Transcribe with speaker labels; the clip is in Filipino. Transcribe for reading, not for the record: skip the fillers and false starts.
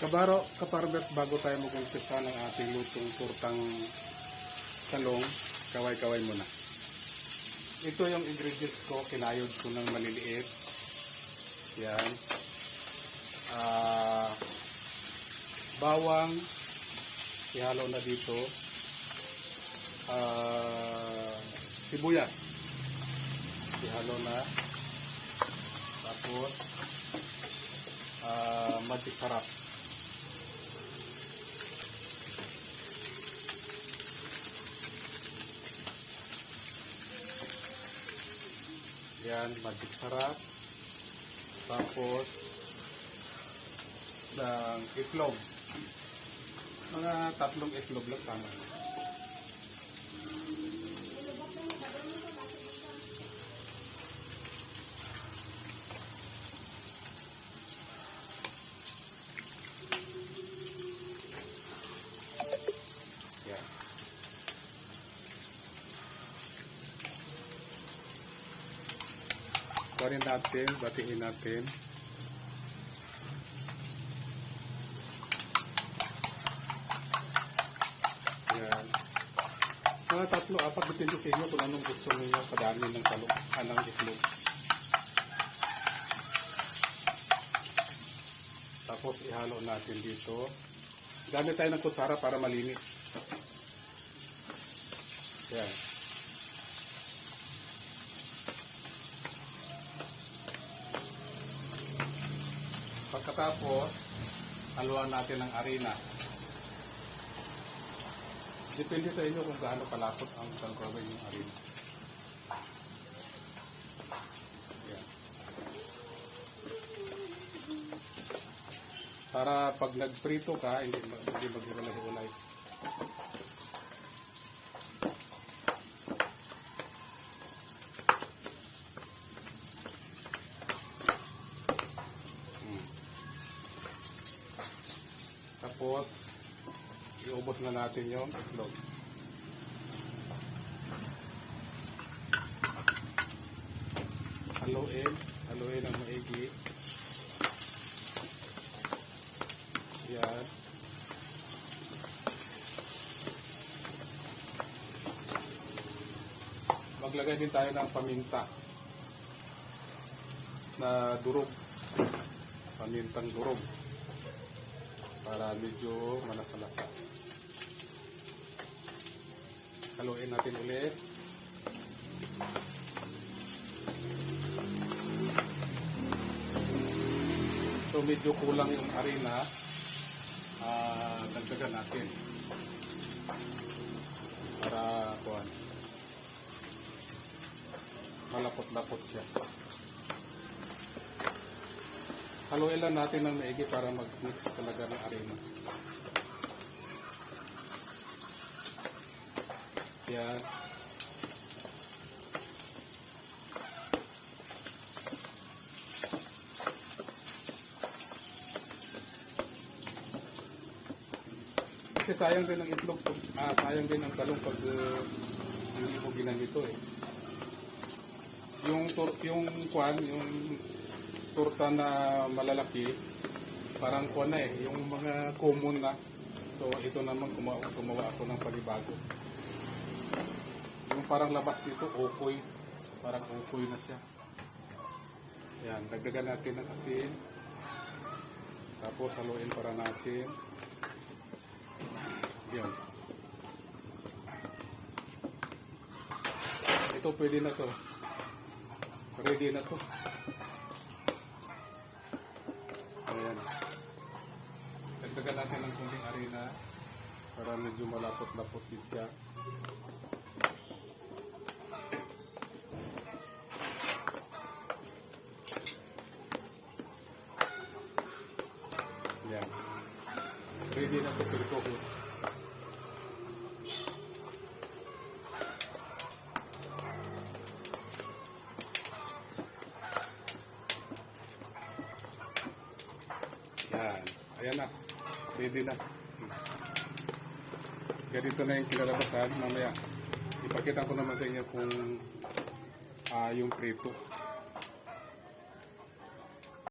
Speaker 1: Kaparmers, bago tayo mag-umpisa ng ating lutong turtang talong, kaway-kaway muna. Ito yung ingredients ko, kinayod ko ng maliliit. Yan. Bawang, ihalo na dito. Sibuyas, ihalo na. Tapos, magic sarap. Yan, magic sarap. Tapos, ng itlog. Mga 3 itlog lang tama. Yan. Kunin natin, batiin natin. Yan. Mga 3-4 depende sa inyo kung anong gusto niyo kadami ng talong, anong itlog. Tapos ihalo natin dito. Gamit tayo ng kutsara para malinis. Yan. Pagkatapos, haluan natin ng harina. Depende sa inyo kung gaano kalapot ang gagawin yung harina. Yan. Para pag nagprito ka, hindi maghiwalay-hiwalay. Tapos, iubos na natin yung itlog. Haluin ang maigi. Yan. Maglagay din tayo ng paminta na durog. Pamintang durog. Para medyo malasa-lasa. Haluin natin ulit. So medyo kulang yung harina. Dagdagan natin. Para malapot-lapot siya. Haluin lang natin ng maigi para mag-mix talaga ng harina. Yan. Kasi sayang din ang itlog, sayang din ang talong pag hindi mo ginanito eh. Yung turta na malalaki, parang na eh, yung mga common na. So ito naman gumawa ako ng panibago. Yung parang labas dito, okoy. Parang okoy na siya. Yan, dagdagan natin ng asin. Tapos haluin para natin. Yan. Ito pwede na to. Ready na to. Ayan. Dagdagan natin ng kunting harina para medyo malapot-lapot din siya. Ayan. Ready na to pero ko. Yan. Ayan na. Ready na. Ganito na yung kinalabasan. Mamaya, ipakita ko naman sa inyo kung yung prito.